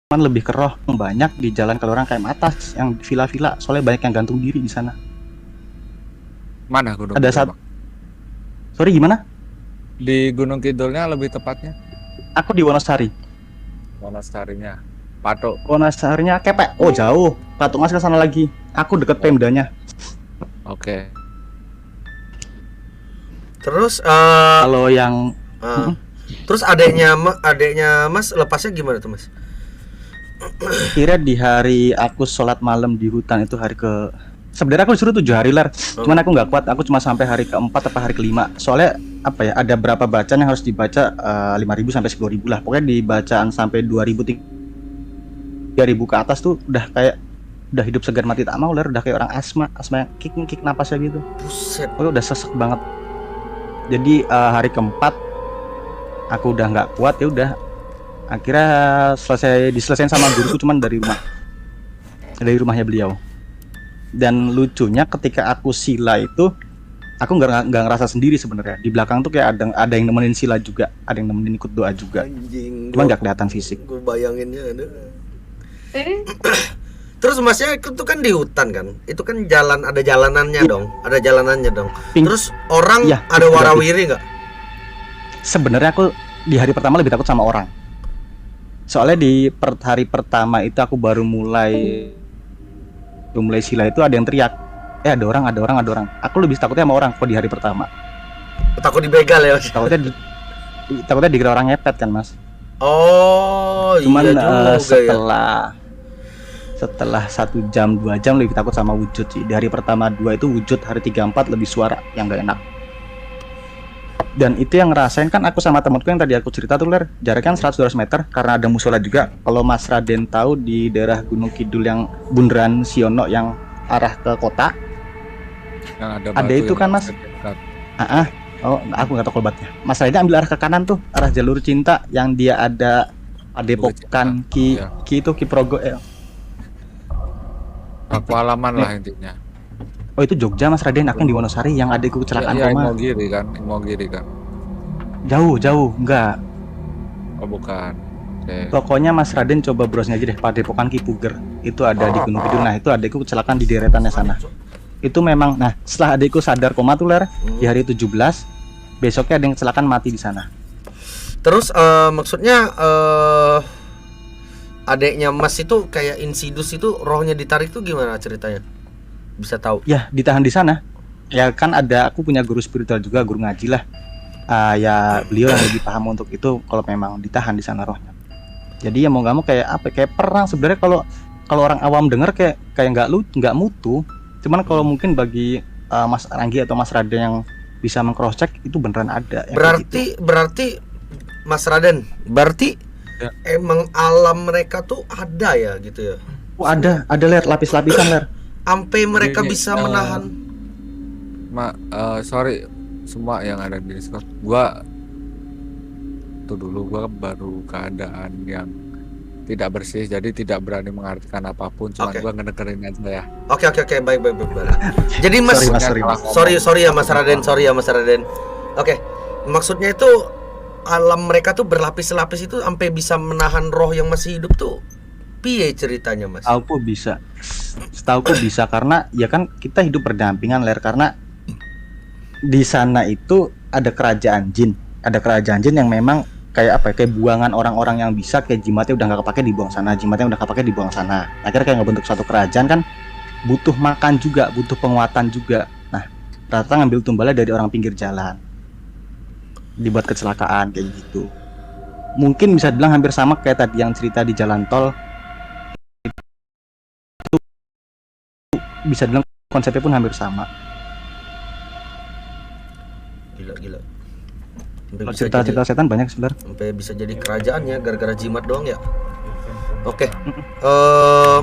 lebih ke roh banyak di jalan Kelorang kayak atas yang villa-villa, soalnya banyak yang gantung diri di sana. Mana Gunung Ada Kidul, saat, Bang? sorry gimana? Di Gunung Kidulnya lebih tepatnya Aku di Wonosari. Monasterinya. Patok. Wonosarinya Kepek. Oh jauh. Patung Mas ke sana lagi. Aku deket Pemdanya. Oke. Terus Kalau yang terus adeknya Mas lepasnya gimana tuh Mas? kira di hari aku sholat malam di hutan itu hari ke, sebenarnya aku disuruh 7 hari lar, cuman aku nggak kuat, aku cuma sampai hari keempat atau hari kelima, soalnya apa ya, ada berapa bacaan yang harus dibaca, 5.000 sampai 10.000 lah, pokoknya di bacaan sampai 2.000 3.000 ke atas tuh udah kayak udah hidup segan mati tak mau lar, udah kayak orang asma yang kick napasnya gitu. Buset. Pokoknya udah sesek banget. Jadi hari keempat aku udah nggak kuat, ya udah akhirnya diselesain sama guruku, cuman dari rumahnya beliau. Dan lucunya ketika aku sila itu aku nggak ngerasa sendiri sebenarnya, di belakang tuh kayak ada yang nemenin sila juga, ada yang nemenin ikut doa juga. Anjing. Cuman nggak kelihatan fisik. Gue bayanginnya ada. Terus Masnya itu tuh kan di hutan kan, itu kan jalan, ada jalanannya dong, ada jalanannya dong. Terus orang ya, ada warawiri nggak? Sebenarnya aku di hari pertama lebih takut sama orang. Soalnya di hari pertama itu aku baru mulai sila itu ada yang teriak, ada orang. Aku lebih takutnya sama orang kok di hari pertama. Takut dibegal ya? Takutnya dikira orang ngepet kan Mas. Oh, cuman iya setelah 1 jam 2 jam lebih takut sama wujud sih. Di hari pertama 2 itu wujud, hari 3 4 lebih suara yang gak enak. Dan itu yang ngerasain kan aku sama temanku yang tadi aku cerita tuh ler, jaraknya kan 100-200 meter karena ada musola juga. Kalau Mas Raden tahu di daerah Gunung Kidul yang Bundaran Siono yang arah ke kota, Yang ada itu kan Mas. Oh aku nggak tahu kobatnya. Mas Raden ambil arah ke kanan tuh, arah jalur cinta yang dia ada Padepokan Ki Progo. Aku halaman lah intinya. Oh itu Jogja Mas Raden, aku yang di Wonosari yang adikku kecelakaan koma. Imogiri kan. Jauh enggak. Oh bukan. Pokoknya Mas Raden coba browsing aja deh, Padepokan Ki Puger. Itu ada di Gunung Kidul. Nah itu adikku kecelakaan di deretannya sana. Itu memang, nah setelah adikku sadar koma tuh ler, di hari 17 besoknya ada yang kecelakaan mati di sana. Terus maksudnya adeknya Mas itu kayak insidus itu rohnya ditarik tuh gimana ceritanya? Bisa tahu? Ya ditahan di sana. Ya kan ada, aku punya guru spiritual juga, guru ngaji lah. Ya beliau yang lebih paham untuk itu kalau memang ditahan di sana rohnya. Jadi ya mau nggak mau kayak apa? Kayak perang sebenarnya. Kalau orang awam dengar kayak nggak mutu. Cuman kalau mungkin bagi Mas Ranggi atau Mas Raden yang bisa meng-cross check itu beneran ada. Berarti Mas Raden, berarti ya, emang alam mereka tuh ada ya gitu ya? Oh, ada ler, lapis-lapisan ler. Sampai mereka bisa menahan. Sorry semua yang ada di Discord. Gua baru keadaan yang tidak bersih, jadi tidak berani mengartikan apapun, cuma gua ngedengerin aja ya. Oke, baik. Jadi Mas, sorry ya Mas Raden. Oke. Maksudnya itu alam mereka tuh berlapis-lapis itu sampai bisa menahan roh yang masih hidup tuh. Piye ceritanya Mas? Setauku bisa karena ya kan kita hidup berdampingan ler, karena di sana itu ada kerajaan jin yang memang kayak apa? Kayak buangan orang-orang yang bisa, kayak jimatnya udah nggak kepake dibuang sana, akhirnya kayak ngebentuk satu kerajaan kan, butuh makan juga, butuh penguatan juga. Nah rata ngambil tumbalnya dari orang pinggir jalan, dibuat kecelakaan kayak gitu. Mungkin bisa dibilang hampir sama kayak tadi yang cerita di jalan tol. Bisa bilang konsepnya pun hampir sama. Gila. Kalau cerita setan banyak sebenarnya. Sampai bisa jadi kerajaan ya gara-gara jimat doang ya. Oke.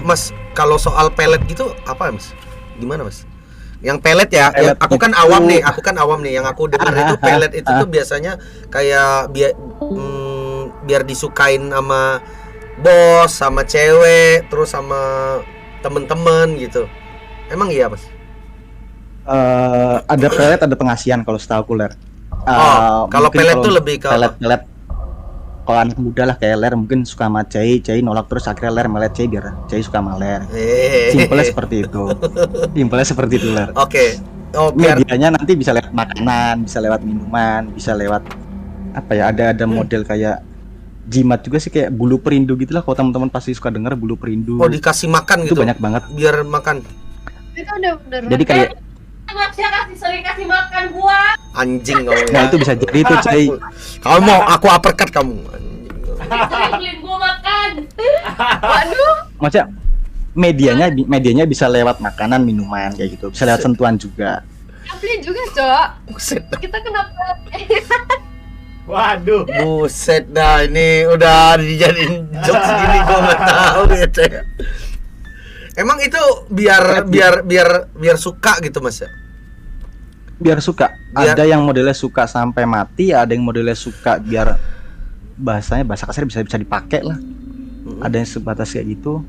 Mas, kalau soal pelet gitu apa Mas? Gimana Mas? Yang pelet ya, aku kan awam nih, yang aku dengar itu pelet itu tuh biasanya kayak biar disukain sama bos, sama cewek, terus sama temen-temen gitu. Emang iya Mas? Ada pelet, ada pengasihan kalau setahu kuler. Kalau pelet tuh lebih ke pelet kalau anak muda lah kayak Ler mungkin suka sama Cai nolak terus akhirnya Ler melet Cai biar Cai suka sama Ler. Simpelnya seperti itu. Simpelnya seperti itu Ler. Oke. Oh, biar Medianya nanti bisa lewat makanan, bisa lewat minuman, bisa lewat apa ya? Ada model kayak jimat juga sih kayak bulu perindu gitulah. Kalau teman-teman pasti suka dengar bulu perindu. dikasih makan itu gitu. banyak banget. Biar makan. Itu udah bener. Jadi kayak Maksudnya sering kasih makan gua. Anjing kau nah ya. itu bisa jadi itu Cai. Kamu mau aku uppercut kamu. Sering beliin gua makan. Waduh. Maksudnya medianya bisa lewat makanan, minuman kayak gitu. Bisa lewat sentuhan juga. Beli juga, Cok. Buset. Kita kenapa? Waduh. Buset dah, ini udah dijadiin jokes gini gua nggak tahu ya, Cek. Emang itu biar suka gitu, Mas ya? Biar suka. Biar- Ada yang modelnya suka sampai mati, ada yang modelnya suka biar bahasa kasar bisa dipakai lah. Ada yang sebatas kayak gitu.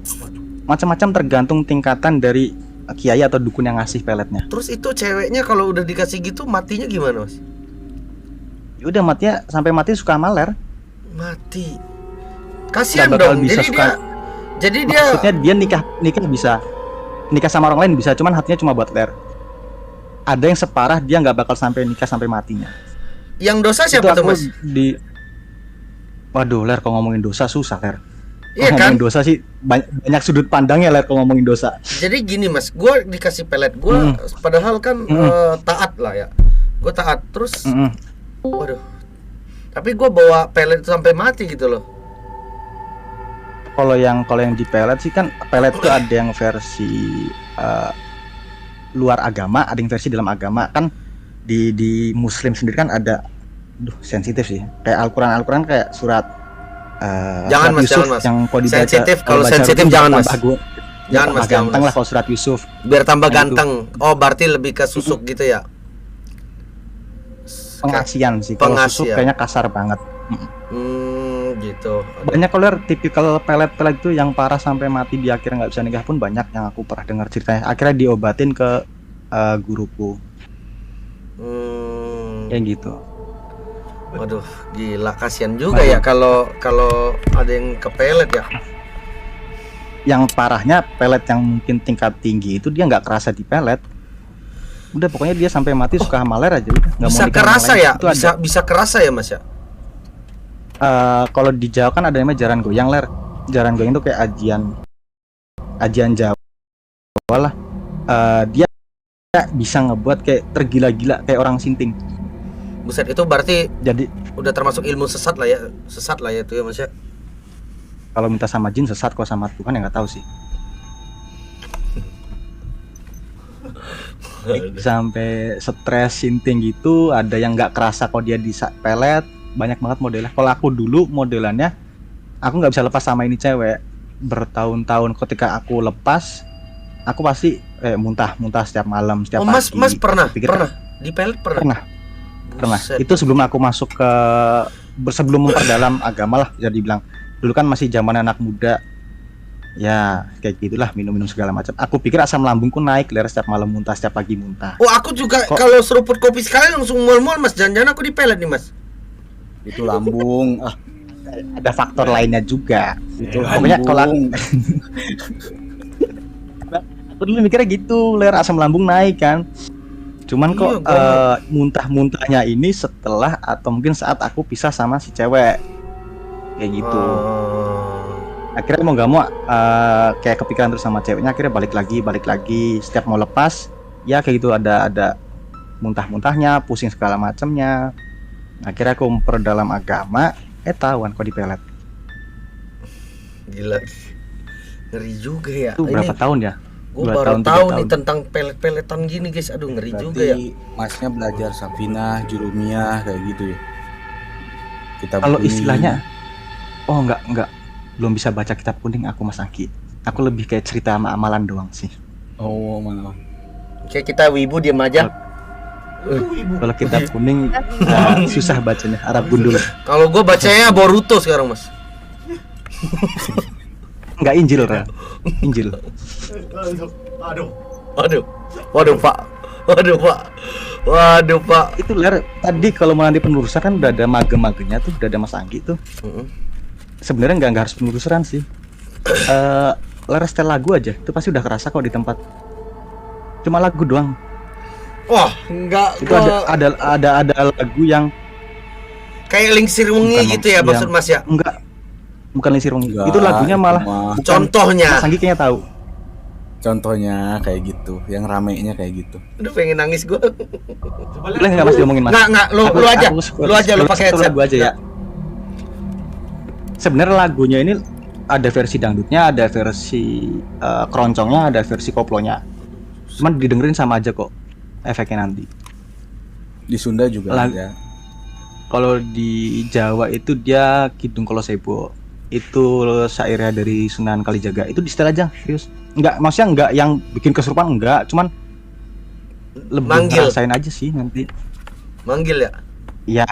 Macam-macam tergantung tingkatan dari kiai atau dukun yang ngasih peletnya. Terus itu ceweknya kalau udah dikasih gitu matinya gimana, Mas? Ya udah matinya sampai mati suka maler. Mati. Kasihan Nggak bakal dong. bisa Jadi dia Maksudnya dia nikah bisa. Nikah sama orang lain bisa, cuman hatinya cuma buat Ler. Ada yang separah dia nggak bakal sampai nikah sampai matinya. yang dosa Itu siapa tuh, aku Mas? Waduh, Ler, kalau ngomongin dosa susah, Ler. Iya Kalau kan? ngomongin dosa sih banyak sudut pandangnya, Ler, kalau ngomongin dosa. Jadi gini, Mas, gua dikasih pelet gua padahal kan taat lah ya. Gua taat terus waduh. Tapi gua bawa pelet sampai mati gitu loh. Kalau yang di pelet sih kan pelet itu ada yang versi luar agama, ada yang versi dalam agama kan di Muslim sendiri kan ada, sensitif sih. Kayak Al-Quran kayak surat Jangan, surat Mas, Yusuf jangan, Mas. yang kalau dibaca Sensitif, kalau baca sensitif rutin jangan, tambah Mas. Jangan Jangan, Mas, jangan, ganteng Mas. lah kalau surat Yusuf. Biar tambah Nah, itu. ganteng. Oh, berarti lebih ke susuk gitu ya. Pengasian sih. Kalau Pengasian. susuk kayaknya kasar banget. Gitu. Banyak kalau tipikal pelet-pelet itu yang parah sampai mati di akhirnya nggak bisa nikah pun banyak yang aku pernah dengar ceritanya. Akhirnya diobatin ke guruku. Kayak gitu. Waduh, gila, kasihan juga ya kalau ada yang kepelet ya. Yang parahnya pelet yang mungkin tingkat tinggi itu dia nggak kerasa di pelet. Udah pokoknya dia sampai mati suka sama ler aja udah. Nggak mau Bisa nikah sama kerasa lain. ya? Itu ada. Bisa kerasa ya, Mas ya? Kalau di Jawa kan ada namanya jaran goyang ler. Jaran goyang itu kayak ajian Jawa lah. Dia bisa ngebuat kayak tergila-gila kayak orang sinting. Buset, itu berarti Jadi udah termasuk ilmu sesat lah ya. Sesat lah ya itu ya, Mas ya. kalau minta sama jin sesat, kalau sama Tuhan ya nggak tahu sih. Sampai stres sinting gitu, ada yang nggak kerasa kalau dia di pelet, banyak banget modelnya. Kalau aku dulu modelannya, aku nggak bisa lepas sama ini cewek. Bertahun-tahun ketika aku lepas, aku pasti muntah setiap malam, setiap Oh, pagi. Mas pernah Aku pikir, di pelet pernah. pernah. Buset. Itu sebelum aku masuk ke sebelum memperdalam agama lah, bisa dibilang. Dulu kan masih zaman anak muda. Ya, kayak gitulah, minum-minum segala macam. Aku pikir asam lambungku naik, ler, setiap malam muntah, setiap pagi muntah. Oh, aku juga Kok- kalau seruput kopi sekali langsung mual-mual, Mas. Jangan-jangan aku di pelet nih, Mas. Itu lambung. Ada faktor lainnya juga. Itu Lambung. pokoknya kalau aku dulu mikirnya gitu, ler, asam lambung naik kan. Cuman kok Iya, muntah-muntahnya ini setelah atau mungkin saat aku pisah sama si cewek. Kayak gitu. Akhirnya mau gak mau kayak kepikiran terus sama ceweknya, akhirnya balik lagi setiap mau lepas ya kayak gitu, ada muntah-muntahnya, pusing segala macamnya. Akhirnya aku memperdalam agama, tahuan kok di pelet. Gila. Ngeri juga ya. Itu berapa tahun ya? Gue 2 baru tahun, 3 tahu nih tahun. tentang pelet-peletan gini, guys. Aduh, ngeri juga ya. Berarti masnya belajar Safinah, Jurumiyah kayak gitu ya. Kita Kalau istilahnya enggak belum bisa baca kitab kuning aku, Mas Angki. Aku lebih kayak cerita sama amalan doang sih. oh mana. Oke, kita wibu diam aja. Kalau kitab kuning susah bacanya, Arab gundul. Kalau gue bacanya Boruto sekarang, Mas. Enggak Injil, Ra. Injil. Waduh, Pak. Waduh, Pak. Itu Ler, tadi kalau mau nanti penelusuran kan udah ada mage-magenya tuh, udah ada Mas Anggi tuh. Sebenarnya nggak harus penelusuran sih. Ler setel lagu aja, itu pasti udah kerasa kok di tempat. Cuma lagu doang. Wah, enggak. Itu ada lagu yang Kayak Lingsir Wengi bukan gitu ya yang- maksud Mas ya? enggak, bukan Lingsir Wengi. Enggak, Itu lagunya malah mah. Contohnya. Mas Anggi kayaknya tahu. Contohnya kayak gitu, yang ramenya kayak gitu. Aduh, pengen nangis gua. Boleh nggak Mas diomongin Mas? Enggak, lu aja. Lu aja lu pakai headset. Lagu aja ya. Sebenarnya lagunya ini ada versi dangdutnya, ada versi keroncongnya, ada versi koplonya. Cuman didengerin sama aja kok efeknya nanti. Di Sunda juga Lag- ada. Kalau di Jawa itu dia Kidung Kolosebo. Itu syairnya dari Sunan Kalijaga. Itu di setel aja, serius. Enggak, maksudnya enggak yang bikin kesurupan enggak, cuman lebih Manggil. ngerasain aja sih nanti. Manggil ya? Iya,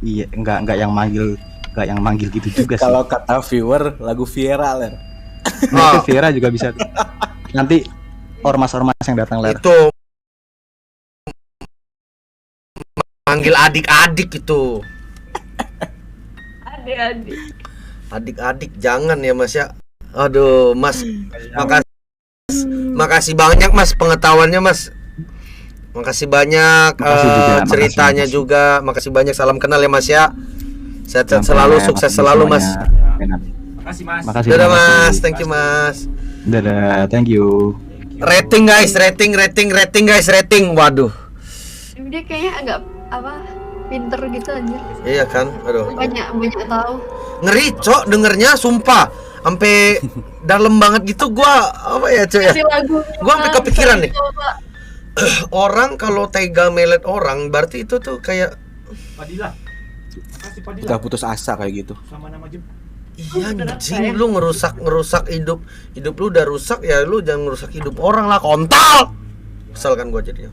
iya, enggak yang manggil gitu juga sih. Kalau kata viewer, lagu Viera Ler. Nah, Oh, itu Vera juga bisa tuh. Nanti ormas-ormas yang datang Ler. itu manggil adik-adik itu. Adik-adik. Adik-adik jangan ya Mas ya. Aduh, Mas. Makasih banyak Mas pengetahuannya Mas. Makasih banyak Makasih juga, ceritanya makasih. juga. Makasih banyak, salam kenal ya Mas ya. Sehat-sehat Sampai selalu, ya, sukses makasih selalu Mas. semuanya. Makasih Mas. Makasih. Dadah terima kasih. Mas, thank you Mas. Dadah, thank you. Rating guys, rating guys, rating. Waduh. Dia kayaknya agak apa pinter gitu aja. Iya kan? Aduh. Banyak tahu. Ngeri, Cok, dengernya sumpah. Sampai dalam banget gitu gua apa ya, Cok ya? Kasih lagu. Gua sampai kepikiran nih. Orang kalau tega melet orang berarti itu tuh kayak Fadila. Makasih Fadila. Udah putus asa kayak gitu. Sama nama Jem. iya anjing, lu ngerusak hidup lu udah rusak ya, lu jangan ngerusak hidup orang lah, kontol. Kesel kan gua jadinya.